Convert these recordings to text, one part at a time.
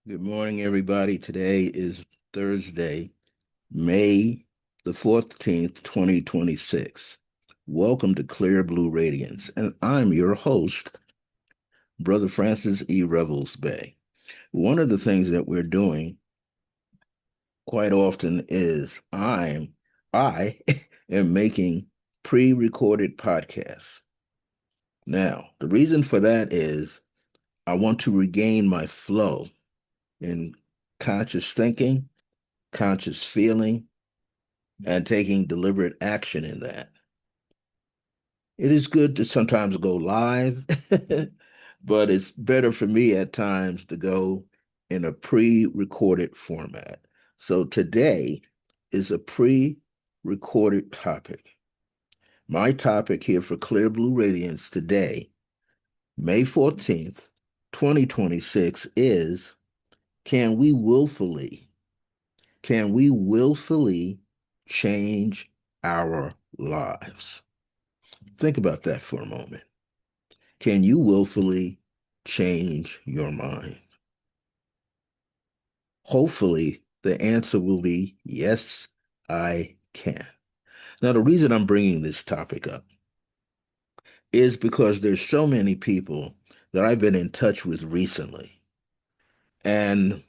Good morning, everybody. Today is Thursday, May the 14th, 2026. Welcome to Clear Blue Radiance, and I'm your host, Brother Francis E. Revels-Bey. One of the things that we're doing quite often is I am making pre-recorded podcasts. Now, the reason for that is I want to regain my flow in conscious thinking, conscious feeling, and taking deliberate action in that. It is good to sometimes go live, but it's better for me at times to go in a pre-recorded format. So today is a pre-recorded topic. My topic here for Clear Blue Radiance today, May 14th, 2026, is can we willfully Can we willfully change our lives? Think about that for a moment. Can you willfully change your mind? Hopefully, the answer will be yes, I can. Now, the reason I'm bringing this topic up is because there's so many people that I've been in touch with recently. And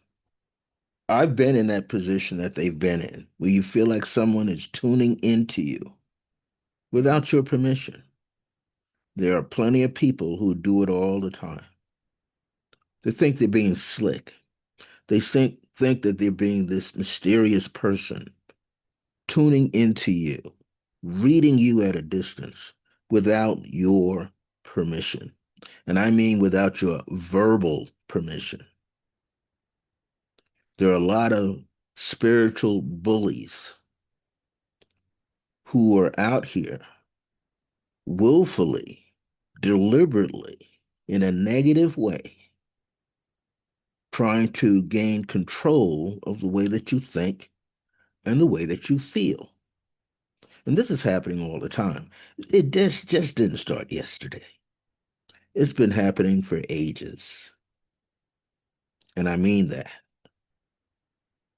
I've been in that position that they've been in, where you feel like someone is tuning into you without your permission. There are plenty of people who do it all the time. They think they're being slick. They think that they're being this mysterious person, tuning into you, reading you at a distance without your permission. And I mean without your verbal permission. There are a lot of spiritual bullies who are out here willfully, deliberately, in a negative way, trying to gain control of the way that you think and the way that you feel. And this is happening all the time. It just didn't start yesterday. It's been happening for ages. And I mean that.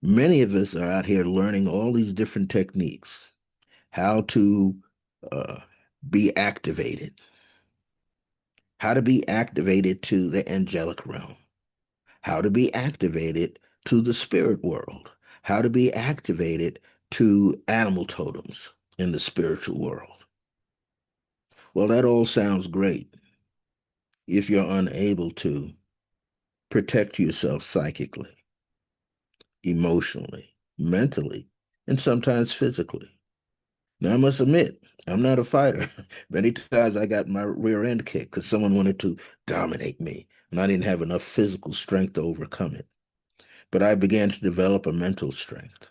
Many of us are out here learning all these different techniques, how to uh, be activated, how to be activated to the angelic realm, how to be activated to the spirit world, how to be activated to animal totems in the spiritual world. Well, that all sounds great if you're unable to protect yourself psychically, emotionally, mentally, and sometimes physically. Now, I must admit, I'm not a fighter. Many times I got my rear end kicked because someone wanted to dominate me, and I didn't have enough physical strength to overcome it. But I began to develop a mental strength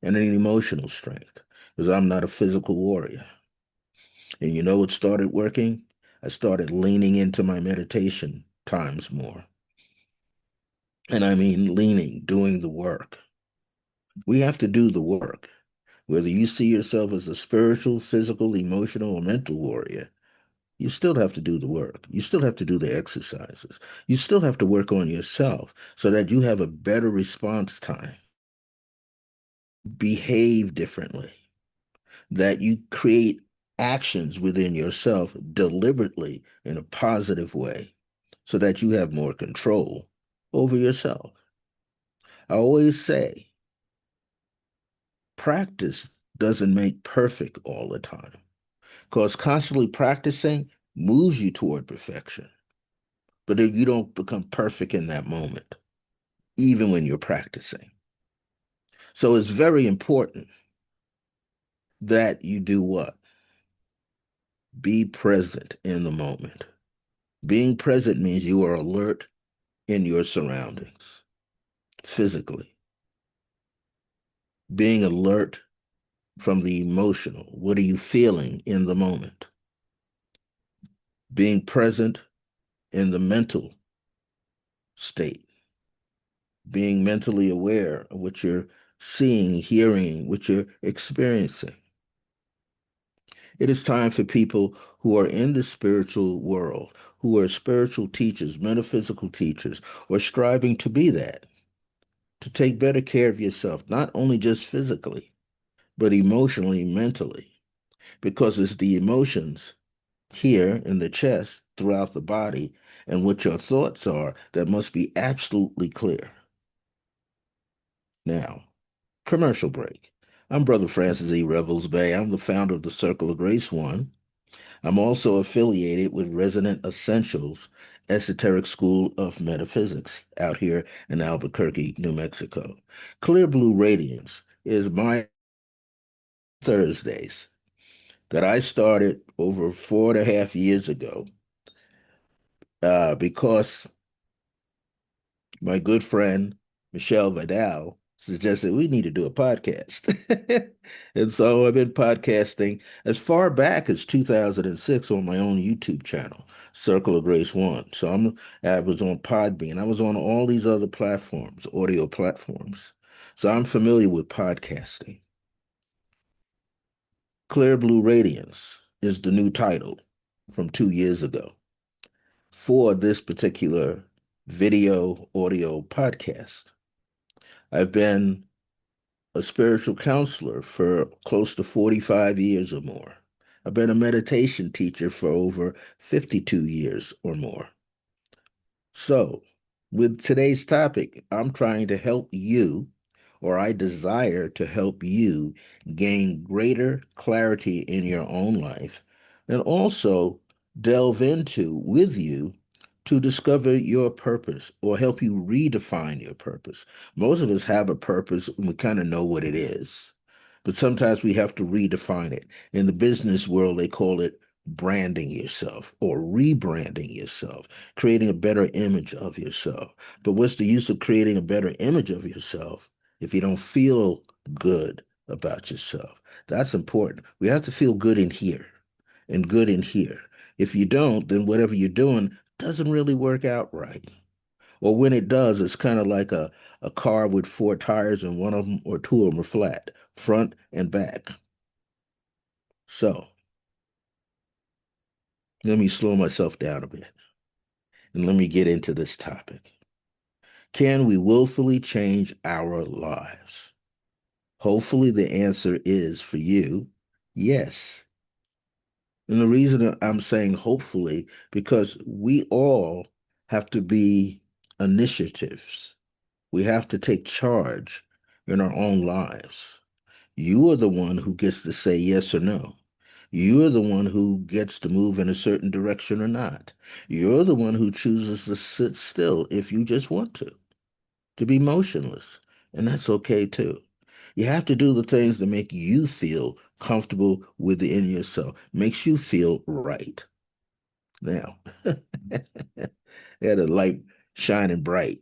and an emotional strength because I'm not a physical warrior. And you know what started working? I started leaning into my meditation times more. And I mean leaning, doing the work. We have to do the work. Whether you see yourself as a spiritual, physical, emotional, or mental warrior, you still have to do the work. You still have to do the exercises. You still have to work on yourself so that you have a better response time, behave differently, that you create actions within yourself deliberately in a positive way so that you have more control over yourself. I always say practice doesn't make perfect all the time because constantly practicing moves you toward perfection. But if you don't become perfect in that moment, even when you're practicing. So it's very important that you do what? Be present in the moment. Being present means you are alert in your surroundings, physically. Being alert from the emotional. What are you feeling in the moment? Being present in the mental state. Being mentally aware of what you're seeing, hearing, what you're experiencing. It is time for people who are in the spiritual world, who are spiritual teachers, metaphysical teachers, or striving to be that, to take better care of yourself, not only just physically, but emotionally, mentally, because it's the emotions here in the chest, throughout the body, and what your thoughts are that must be absolutely clear. Now, commercial break. I'm Brother Francis E. Revels-Bey. I'm the founder of the Circle of Grace One. I'm also affiliated with Resonant Essentials Esoteric School of Metaphysics out here in Albuquerque, New Mexico. Clear Blue Radiance is my Thursdays that I started over 4.5 years ago because my good friend Michelle Vidal suggested we need to do a podcast. And so I've been podcasting as far back as 2006 on my own YouTube channel, Circle of Grace One. So I was on Podbean. I was on all these other platforms, audio platforms. So I'm familiar with podcasting. Clear Blue Radiance is the new title from 2 years ago for this particular video audio podcast. I've been a spiritual counselor for close to 45 years or more. I've been a meditation teacher for over 52 years or more. So, with today's topic, I'm trying to help you, or I desire to help you gain greater clarity in your own life, and also delve into with you to discover your purpose or help you redefine your purpose. Most of us have a purpose and we kind of know what it is, but sometimes we have to redefine it. In the business world, they call it branding yourself or rebranding yourself, creating a better image of yourself. But what's the use of creating a better image of yourself if you don't feel good about yourself? That's important. We have to feel good in here and good in here. If you don't, then whatever you're doing doesn't really work out right. Or when it does, it's kind of like a car with four tires and one of them or two of them are flat, front and back. So let me slow myself down a bit and let me get into this topic. Can we willfully change our lives? Hopefully, the answer is for you, yes. And the reason I'm saying hopefully, because we all have to be initiatives. We have to take charge in our own lives. You are the one who gets to say yes or no. You're the one who gets to move in a certain direction or not. You're the one who chooses to sit still if you just want to be motionless. And that's okay too. You have to do the things that make you feel comfortable within yourself, makes you feel right. Now, had a light shining bright.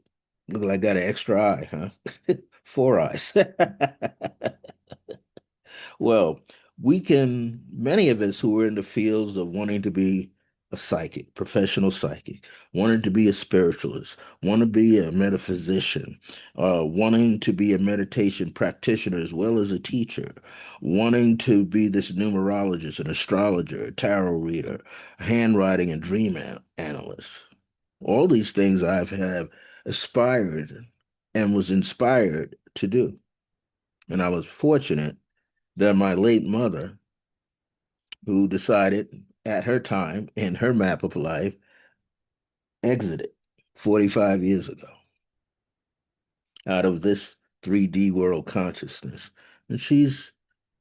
Look like I got an extra eye, huh? Four eyes. Well, many of us who are in the fields of wanting to be a psychic, professional psychic, wanting to be a spiritualist, want to be a metaphysician, wanting to be a meditation practitioner as well as a teacher, wanting to be this numerologist, an astrologer, a tarot reader, handwriting and dream analyst. All these things have aspired and was inspired to do. And I was fortunate that my late mother, who decided at her time in her map of life, exited 45 years ago out of this 3D world consciousness. And she's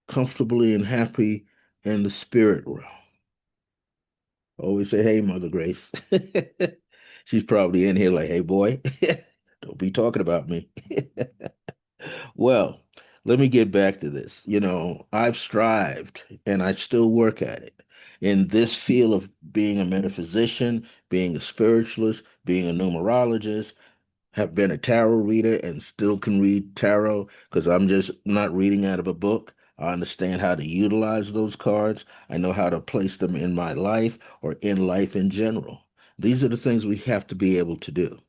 comfortably and happy in the spirit realm. I always say, hey, Mother Grace. She's probably in here like, hey, boy, don't be talking about me. Well, let me get back to this. I've strived and I still work at it in this field of being a metaphysician, being a spiritualist, being a numerologist, have been a tarot reader and still can read tarot because I'm just not reading out of a book. I understand how to utilize those cards. I know how to place them in my life or in life in general. These are the things we have to be able to do.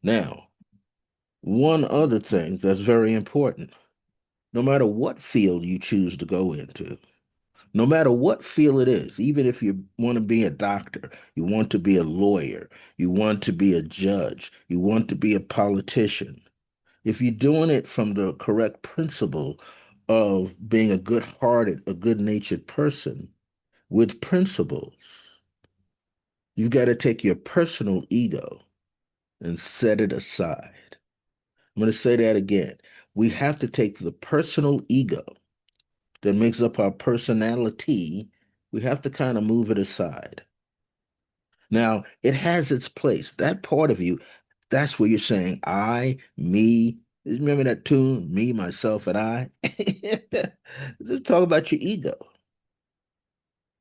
Now, one other thing that's very important, no matter what field you choose to go into, No matter what field it is, even if you want to be a doctor, you want to be a lawyer, you want to be a judge, you want to be a politician, if you're doing it from the correct principle of being a good-hearted, a good-natured person with principles, you've got to take your personal ego and set it aside. I'm going to say that again. We have to take the personal ego that makes up our personality, we have to kind of move it aside. Now, it has its place. That part of you, that's where you're saying I, me. Remember that tune, me, myself, and I? Just talk about your ego.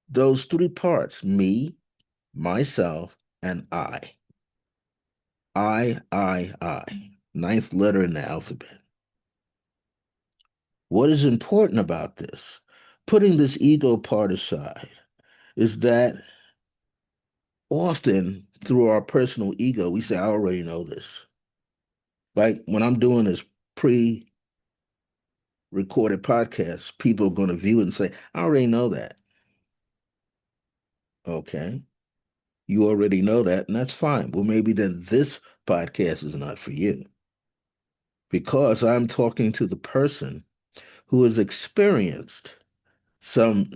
Those three parts, me, myself, and I. I. Ninth letter in the alphabet. What is important about this, putting this ego part aside, is that often through our personal ego, we say, I already know this. Like when I'm doing this pre recorded podcast, people are going to view it and say, I already know that. Okay. You already know that, and that's fine. Well, maybe then this podcast is not for you because I'm talking to the person who has experienced some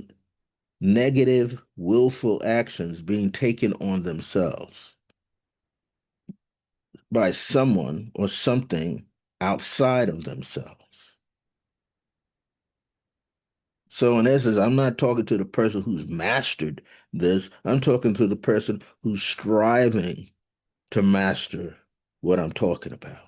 negative, willful actions being taken on themselves by someone or something outside of themselves. So, in essence, I'm not talking to the person who's mastered this. I'm talking to the person who's striving to master what I'm talking about.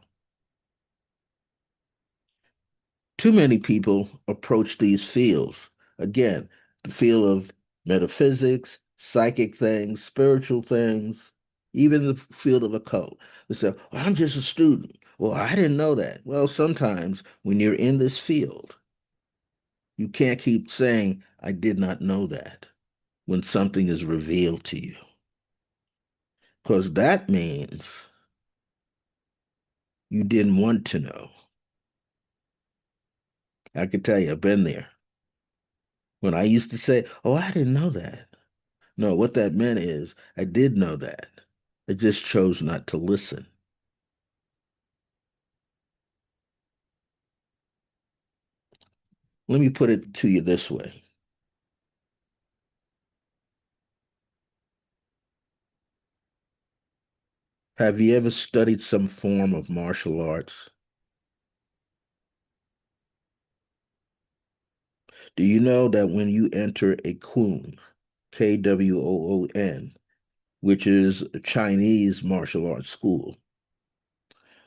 Too many people approach these fields. Again, the field of metaphysics, psychic things, spiritual things, even the field of occult. They say, well, I'm just a student. Well, I didn't know that. Well, sometimes when you're in this field, you can't keep saying, I did not know that when something is revealed to you. Because that means you didn't want to know. I can tell you, I've been there. When I used to say, oh, I didn't know that. No, what that meant is I did know that. I just chose not to listen. Let me put it to you this way. Have you ever studied some form of martial arts? Do you know that when you enter a Kwoon, Kwoon, which is a Chinese martial arts school,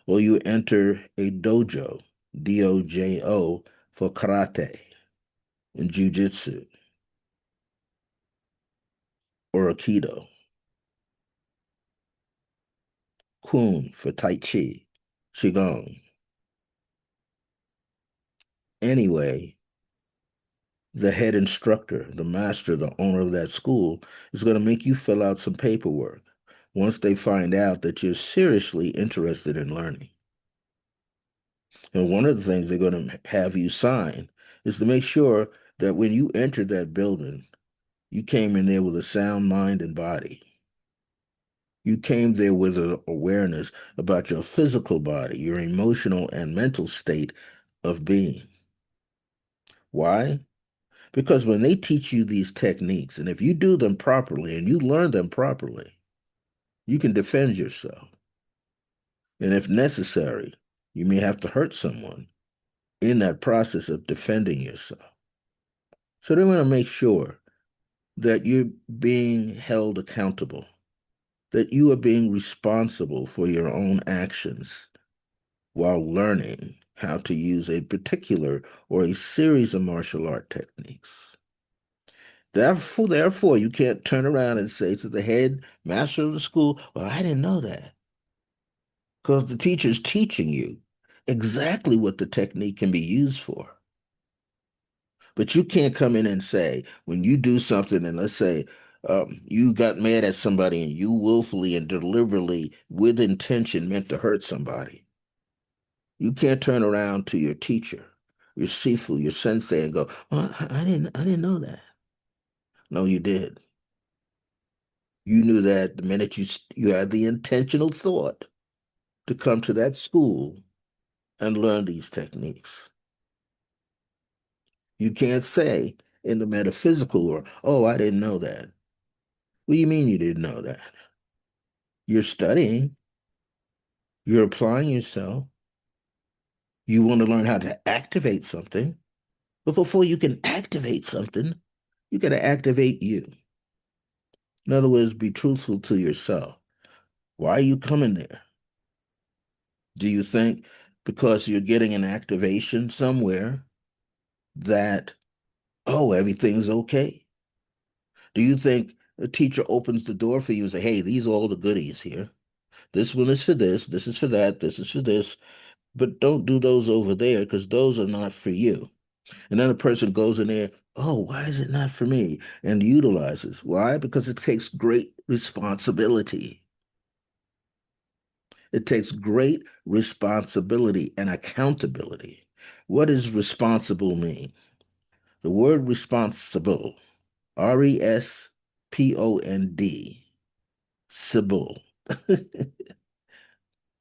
or you enter a dojo, Dojo, for karate and jujitsu, or aikido, Kwoon for tai chi, qigong. Anyway, the head instructor, the master, the owner of that school is going to make you fill out some paperwork once they find out that you're seriously interested in learning. And one of the things they're going to have you sign is to make sure that when you entered that building, you came in there with a sound mind and body. You came there with an awareness about your physical body, your emotional and mental state of being. Why? Because when they teach you these techniques, and if you do them properly and you learn them properly, you can defend yourself. And if necessary, you may have to hurt someone in that process of defending yourself. So they want to make sure that you're being held accountable, that you are being responsible for your own actions while learning how to use a particular or a series of martial art techniques. Therefore, you can't turn around and say to the head master of the school, well, I didn't know that. Because the teacher's teaching you exactly what the technique can be used for. But you can't come in and say, when you do something, and let's say you got mad at somebody and you willfully and deliberately, with intention, meant to hurt somebody. You can't turn around to your teacher, your sifu, your sensei, and go, well, I didn't know that. No, you did. You knew that the minute you had the intentional thought to come to that school and learn these techniques. You can't say in the metaphysical world, oh, I didn't know that. What do you mean you didn't know that? You're studying, you're applying yourself, you want to learn how to activate something. But before you can activate something, you got to activate you. In other words, be truthful to yourself. Why are you coming there? Do you think because you're getting an activation somewhere that, oh, everything's okay? Do you think a teacher opens the door for you and say, hey, these are all the goodies here? This one is for this is for that, this is for this, but don't do those over there because those are not for you. And then a person goes in there, oh, why is it not for me? And utilizes. Why? Because it takes great responsibility. It takes great responsibility and accountability. What does responsible mean? The word responsible, RESPOND, Sibyl.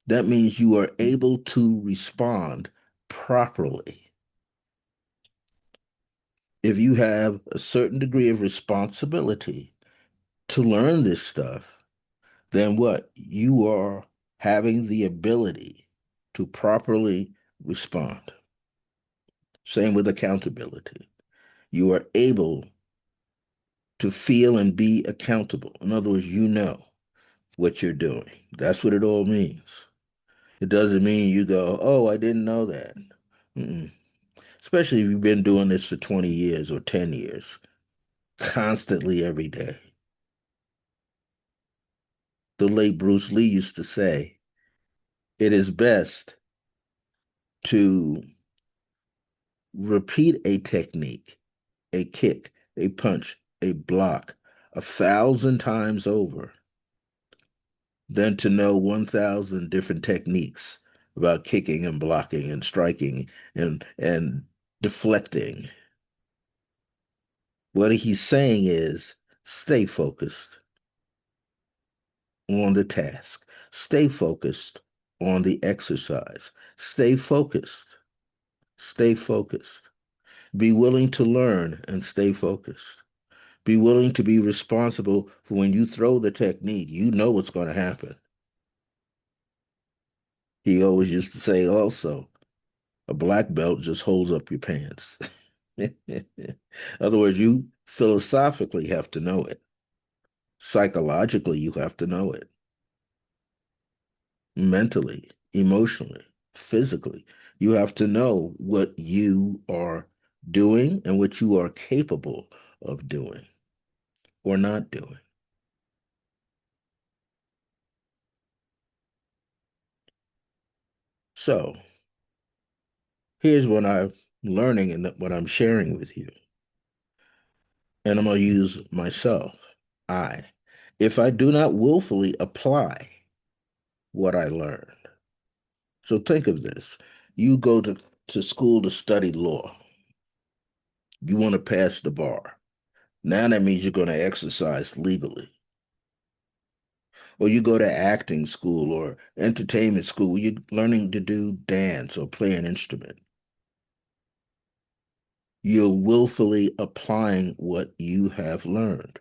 That means you are able to respond properly. If you have a certain degree of responsibility to learn this stuff, then what? You are having the ability to properly respond. Same with accountability. You are able to feel and be accountable. In other words, you know what you're doing. That's what it all means. It doesn't mean you go, oh, I didn't know that. Mm-mm. Especially if you've been doing this for 20 years or 10 years, constantly every day. The late Bruce Lee used to say, it is best to repeat a technique, a kick, a punch, a block 1,000 times over than to know 1,000 different techniques about kicking and blocking and striking and deflecting. What he's saying is stay focused on the task, stay focused on the exercise, stay focused, stay focused. Be willing to learn and stay focused. Be willing to be responsible for when you throw the technique, you know what's going to happen. He always used to say also, a black belt just holds up your pants. In other words, you philosophically have to know it. Psychologically, you have to know it. Mentally, emotionally, physically, you have to know what you are doing and what you are capable of doing or not doing. So here's what I'm learning and what I'm sharing with you. And I'm going to use myself. I. If I do not willfully apply what I learned. So think of this. You go to school to study law. You want to pass the bar. Now that means you're going to exercise legally. Or you go to acting school or entertainment school. You're learning to do dance or play an instrument. You're willfully applying what you have learned.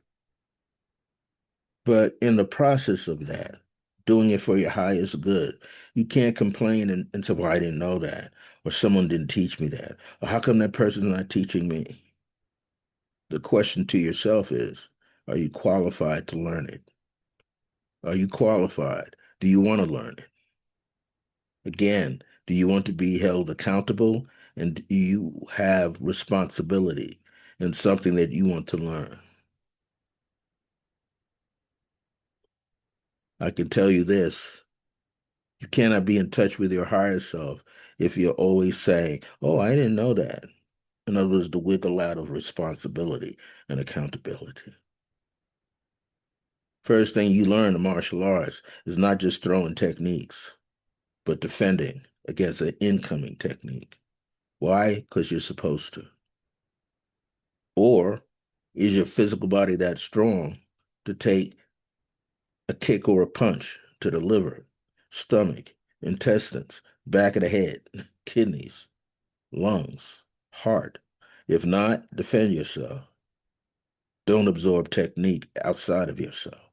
But in the process of that, doing it for your highest good, you can't complain and say, well, I didn't know that, or someone didn't teach me that, or how come that person's not teaching me? The question to yourself is, are you qualified to learn it? Are you qualified? Do you want to learn it? Again, do you want to be held accountable? And do you have responsibility in something that you want to learn? I can tell you this. You cannot be in touch with your higher self if you're always saying, oh, I didn't know that. In other words, the wiggle out of responsibility and accountability. First thing you learn in martial arts is not just throwing techniques, but defending against an incoming technique. Why? Because you're supposed to. Or Is your physical body that strong to take a kick or a punch to the liver, stomach, intestines, back of the head, kidneys, lungs, heart? If not, defend yourself. Don't absorb technique outside of yourself.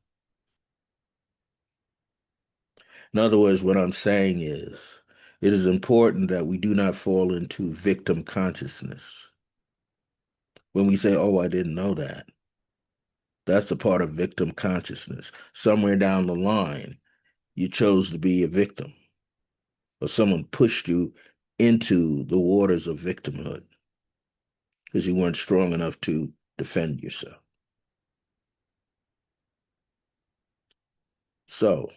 In other words, what I'm saying is it is important that we do not fall into victim consciousness. When we say, oh, I didn't know that, that's a part of victim consciousness. Somewhere down the line, you chose to be a victim, or someone pushed you into the waters of victimhood because you weren't strong enough to defend yourself. So,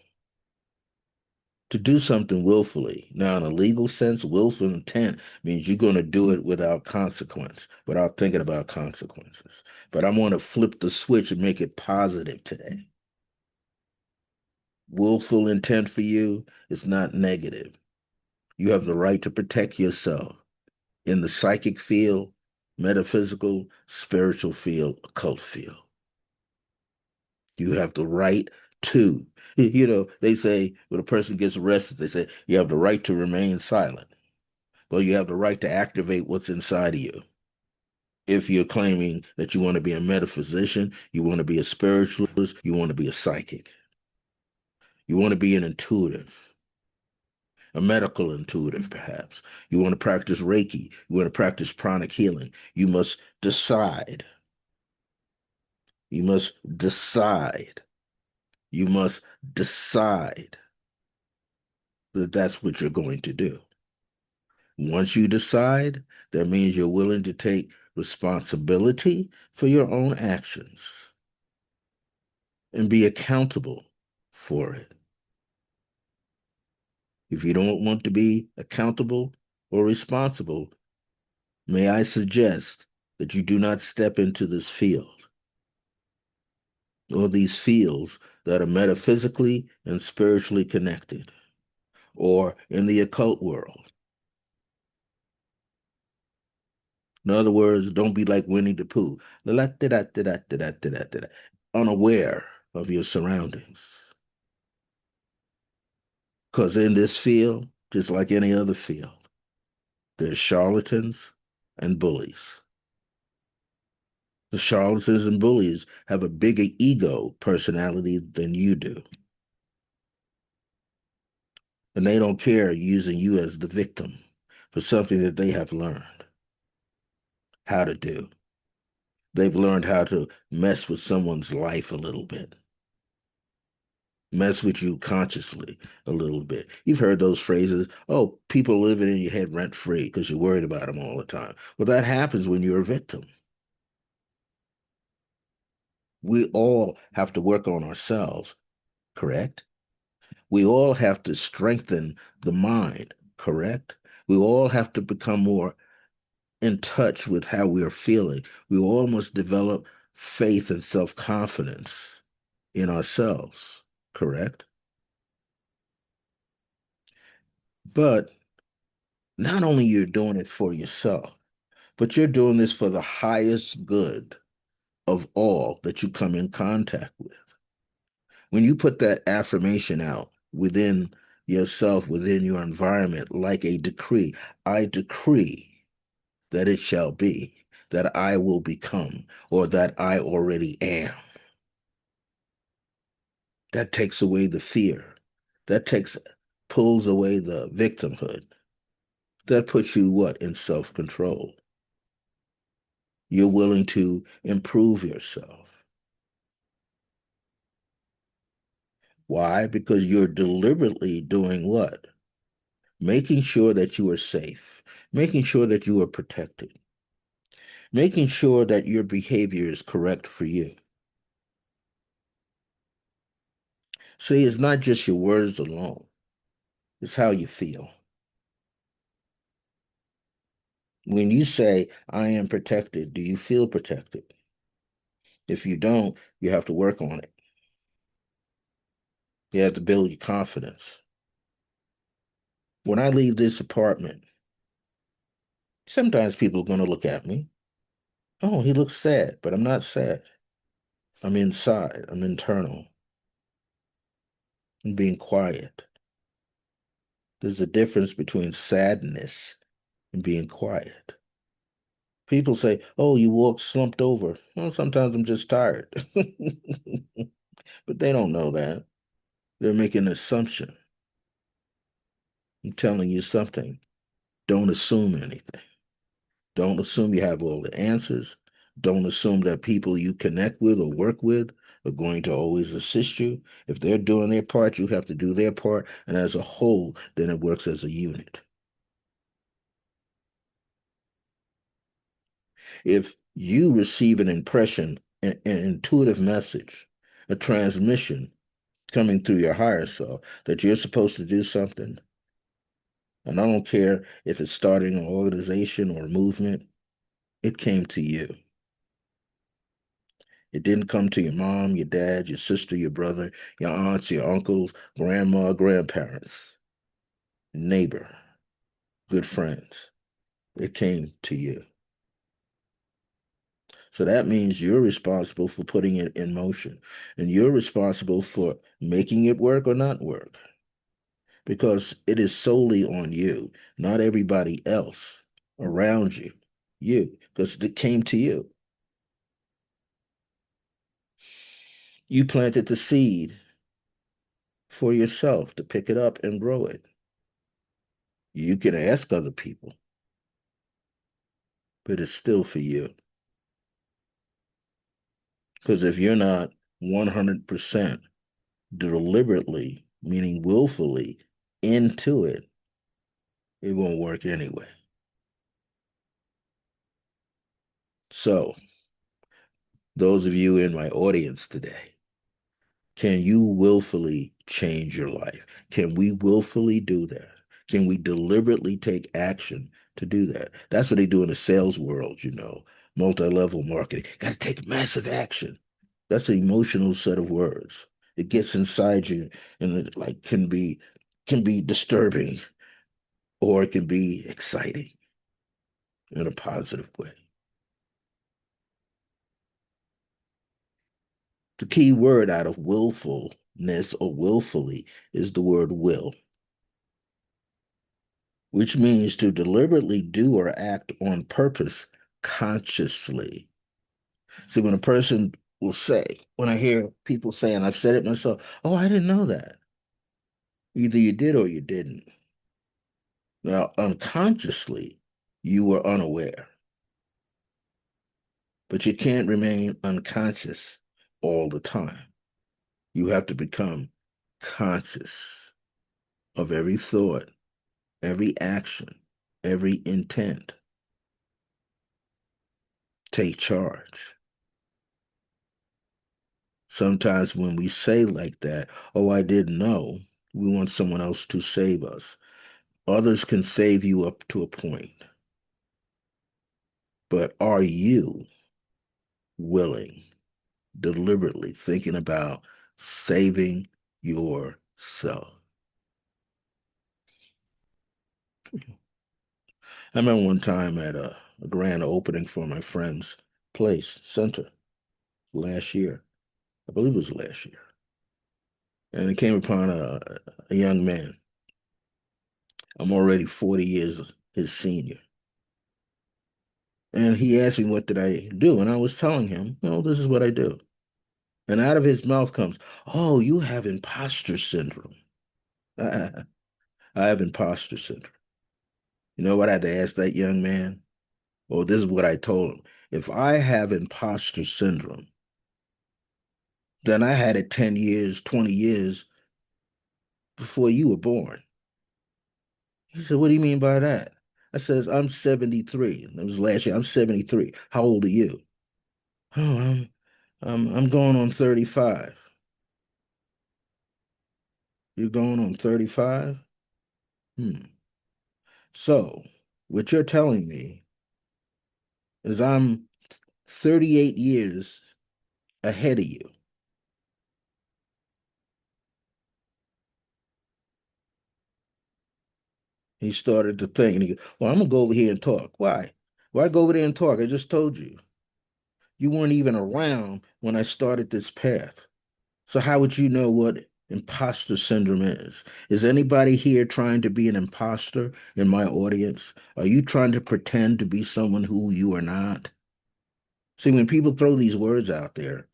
to do something willfully, now in a legal sense, willful intent means you're going to do it without consequence, without thinking about consequences. But I'm going to flip the switch and make it positive today. Willful intent for you is not negative. You have the right to protect yourself in the psychic field, metaphysical, spiritual field, occult field. You have the right to. You know, they say when a person gets arrested, they say you have the right to remain silent. Well, you have the right to activate what's inside of you. If you're claiming that you want to be a metaphysician, you want to be a spiritualist, you want to be a psychic, you want to be an intuitive, a medical intuitive, perhaps. You want to practice Reiki, you want to practice pranic healing. You must decide. You must decide. You must decide that that's what you're going to do. Once you decide, that means you're willing to take responsibility for your own actions and be accountable for it. If you don't want to be accountable or responsible, may I suggest that you do not step into this field or these fields that are metaphysically and spiritually connected or in the occult world. In other words, don't be like Winnie the Pooh, unaware of your surroundings. Because in this field, just like any other field, there's charlatans and bullies. The charlatans and bullies have a bigger ego personality than you do. And they don't care using you as the victim for something that they have learned how to do. They've learned how to mess with someone's life a little bit, mess with you consciously a little bit. You've heard those phrases, oh, people living in your head rent free because you're worried about them all the time. Well, that happens when you're a victim. We all have to work on ourselves, correct? We all have to strengthen the mind, correct? We all have to become more in touch with how we are feeling. We all must develop faith and self confidence in ourselves, correct? But not only you're doing it for yourself, but you're doing this for the highest good of all that you come in contact with. When you put that affirmation out within yourself, within your environment, like a decree, I decree that it shall be, that I will become, or that I already am. That takes away the fear. That pulls away the victimhood. That puts you what? In self-control. You're willing to improve yourself. Why? Because you're deliberately doing what? Making sure that you are safe, making sure that you are protected, making sure that your behavior is correct for you. See, it's not just your words alone, it's how you feel. When you say, I am protected, do you feel protected? If you don't, you have to work on it. You have to build your confidence. When I leave this apartment, sometimes people are going to look at me. Oh, he looks sad, but I'm not sad. I'm inside. I'm internal. I'm being quiet. There's a difference between sadness and being quiet. People say, "Oh, you walk slumped over." Well, sometimes I'm just tired. But they don't know that. They're making an assumption. I'm telling you something. Don't assume anything. Don't assume you have all the answers. Don't assume that people you connect with or work with are going to always assist you. If they're doing their part, you have to do their part. And as a whole, then it works as a unit. If you receive an impression, an intuitive message, a transmission coming through your higher self that you're supposed to do something, and I don't care if it's starting an organization or a movement, it came to you. It didn't come to your mom, your dad, your sister, your brother, your aunts, your uncles, grandma, grandparents, neighbor, good friends. It came to you. So that means you're responsible for putting it in motion, and you're responsible for making it work or not work because it is solely on you, not everybody else around you. You, because it came to you. You planted the seed for yourself to pick it up and grow it. You can ask other people, but it's still for you. Because if you're not 100% deliberately, meaning willfully, into it, it won't work anyway. So, those of you in my audience today, can you willfully change your life? Can we willfully do that? Can we deliberately take action to do that? That's what they do in the sales world, multi-level marketing. Got to take massive action. That's an emotional set of words. It gets inside you and it like can be disturbing or it can be exciting in a positive way. The key word out of willfulness or willfully is the word will, which means to deliberately do or act on purpose consciously. See, when a person will say, when I hear people say, and I've said it myself, oh, I didn't know that. Either you did or you didn't. Now, unconsciously, you were unaware, but you can't remain unconscious all the time. You have to become conscious of every thought, every action, every intent. Take charge. Sometimes when we say like that, oh, I didn't know, we want someone else to save us. Others can save you up to a point, but are you willing, deliberately thinking about saving yourself? I remember one time at a grand opening for my friend's place, center, last year. I believe it was last year. And it came upon a young man. I'm already 40 years his senior. And he asked me, what did I do? And I was telling him, no, this is what I do. And out of his mouth comes, oh, you have imposter syndrome. I have imposter syndrome. You know what I had to ask that young man? Well, this is what I told him. If I have imposter syndrome, then I had it 10 years, 20 years before you were born. He said, what do you mean by that? I says, I'm 73. That was last year. I'm 73. How old are you? Oh, I'm going on 35. You're going on 35? Hmm. So, what you're telling me is I'm 38 years ahead of you. He started to think, and he goes, well, I'm gonna go over here and talk. Why? Why go over there and talk? I just told you. You weren't even around when I started this path. So how would you know what imposter syndrome is? Is anybody here trying to be an imposter in my audience? Are you trying to pretend to be someone who you are not? See, when people throw these words out there,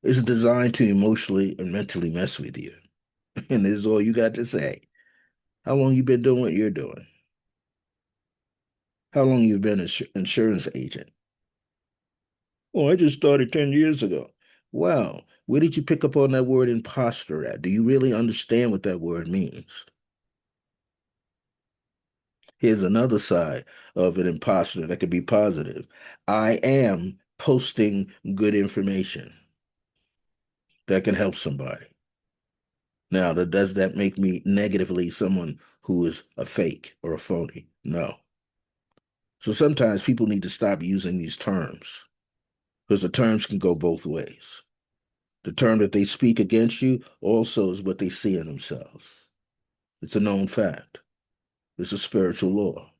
it's designed to emotionally and mentally mess with you. And this is all you got to say. How long you been doing what you're doing? How long you been an insurance agent? Oh, I just started 10 years ago. Wow. Where did you pick up on that word imposter at? Do you really understand what that word means? Here's another side of an imposter that could be positive. I am posting good information that can help somebody. Now, does that make me negatively someone who is a fake or a phony? No. So sometimes people need to stop using these terms because the terms can go both ways. The term that they speak against you also is what they see in themselves. It's a known fact. It's a spiritual law.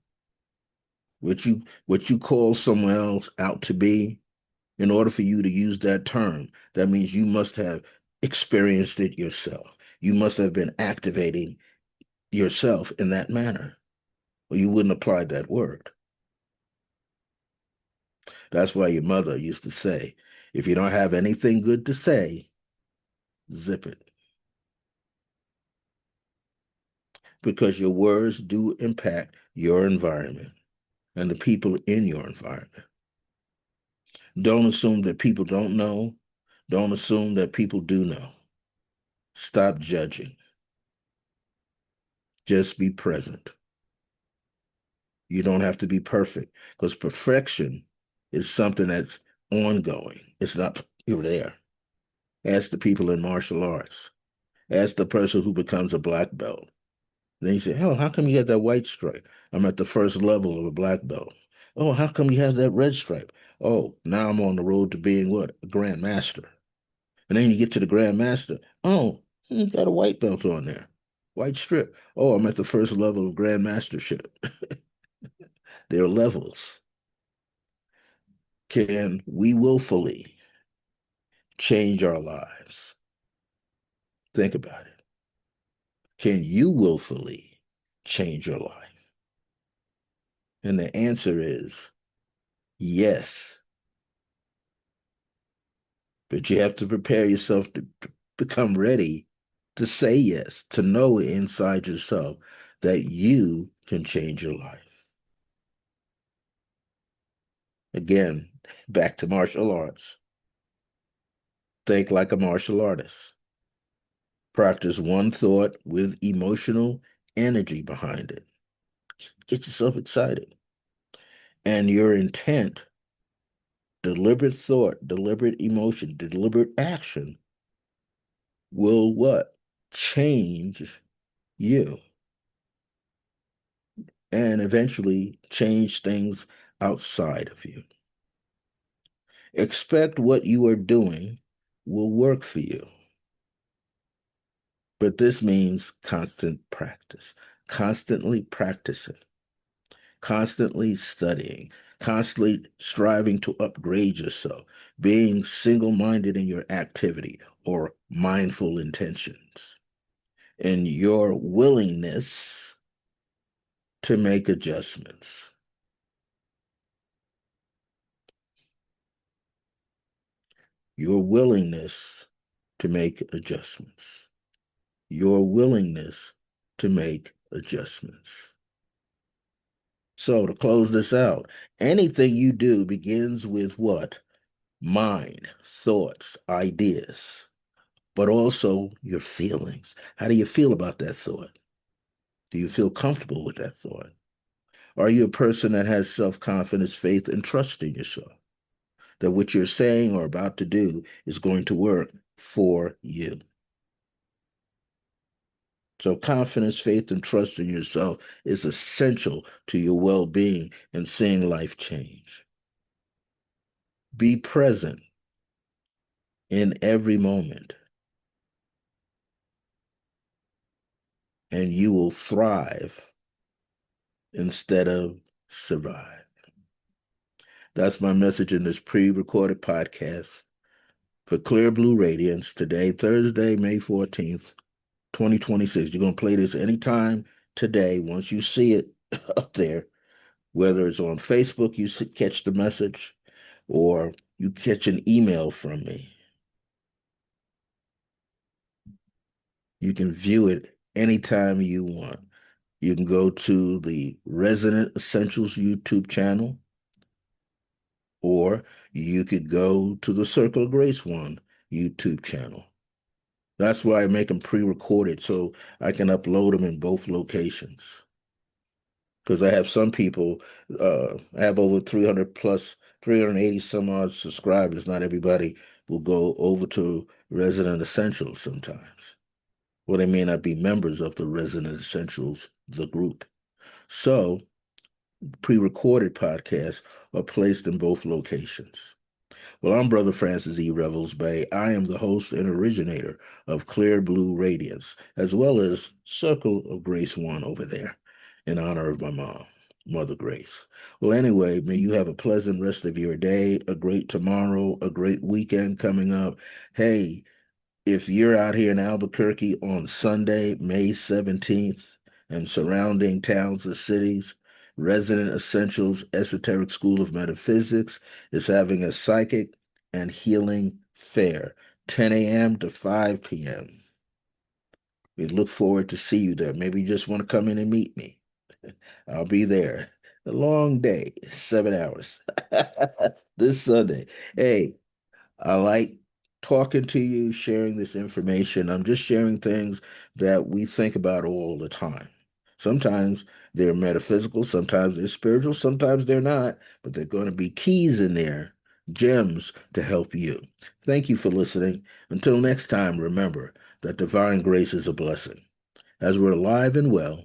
What you call someone else out to be, in order for you to use that term, that means you must have experienced it yourself. You must have been activating yourself in that manner, or you wouldn't apply that word. That's why your mother used to say, if you don't have anything good to say, zip it. Because your words do impact your environment and the people in your environment. Don't assume that people don't know. Don't assume that people do know. Stop judging. Just be present. You don't have to be perfect because perfection is something that's ongoing. It's not, you're there. Ask the people in martial arts. Ask the person who becomes a black belt. Then you say, "Hell, how come you got that white stripe? I'm at the first level of a black belt. Oh, how come you have that red stripe? Oh, now I'm on the road to being what? A grand master." And then you get to the grand master. Oh, you got a white belt on there. White strip. Oh, I'm at the first level of grand mastership. There are levels. Can we willfully change our lives? Think about it. Can you willfully change your life? And the answer is yes. But you have to prepare yourself to become ready to say yes, to know inside yourself that you can change your life. Again, back to martial arts. Think like a martial artist. Practice one thought with emotional energy behind it. Get yourself excited. And your intent, deliberate thought, deliberate emotion, deliberate action will what? Change you and eventually change things outside of you. Expect what you are doing will work for you. But this means constant practice, constantly practicing, constantly studying, constantly striving to upgrade yourself, being single minded in your activity or mindful intentions, and your willingness to make adjustments. Your willingness to make adjustments. Your willingness to make adjustments. So, to close this out, anything you do begins with what? Mind, thoughts, ideas, but also your feelings. How do you feel about that thought? Do you feel comfortable with that thought? Are you a person that has self confidence, faith, and trust in yourself? That what you're saying or about to do is going to work for you. So, confidence, faith, and trust in yourself is essential to your well being and seeing life change. Be present in every moment, and you will thrive instead of survive. That's my message in this pre-recorded podcast for Clear Blue Radiance today, Thursday, May 14th, 2026. You're going to play this anytime today. Once you see it up there, whether it's on Facebook, you catch the message, or you catch an email from me. You can view it anytime you want. You can go to the Resident Essentials YouTube channel, or you could go to the Circle of Grace One YouTube channel. That's why I make them pre-recorded so I can upload them in both locations. Because I have some people, I have over 300 plus, 380 some odd subscribers. Not everybody will go over to Resident Essentials sometimes. Well, they may not be members of the Resident Essentials, the group. So pre-recorded podcasts are placed in both locations. Well, I'm Brother Francis E. Revels-Bey. I am the host and originator of Clear Blue Radiance, as well as Circle of Grace One over there, in honor of my mom, Mother Grace. Well, anyway, may you have a pleasant rest of your day, a great tomorrow, a great weekend coming up. Hey, if you're out here in Albuquerque on Sunday, May 17th, and surrounding towns and cities, Resident Essentials Esoteric School of Metaphysics is having a psychic and healing fair, 10 a.m. to 5 p.m. We look forward to see you there. Maybe you just want to come in and meet me. I'll be there. A long day, 7 hours. This Sunday. Hey, I like talking to you, sharing this information. I'm just sharing things that we think about all the time. Sometimes they're metaphysical, sometimes they're spiritual, sometimes they're not, but they're going to be keys in there, gems to help you. Thank you for listening. Until next time, remember that divine grace is a blessing as we're alive and well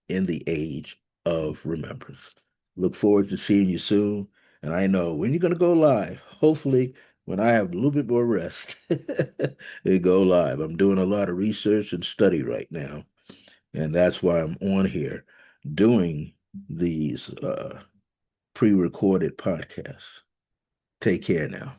in the age of remembrance. Look forward to seeing you soon. And I know when you're going to go live, hopefully when I have a little bit more rest, it go live. I'm doing a lot of research and study right now. And that's why I'm on here doing these pre-recorded podcasts. Take care now.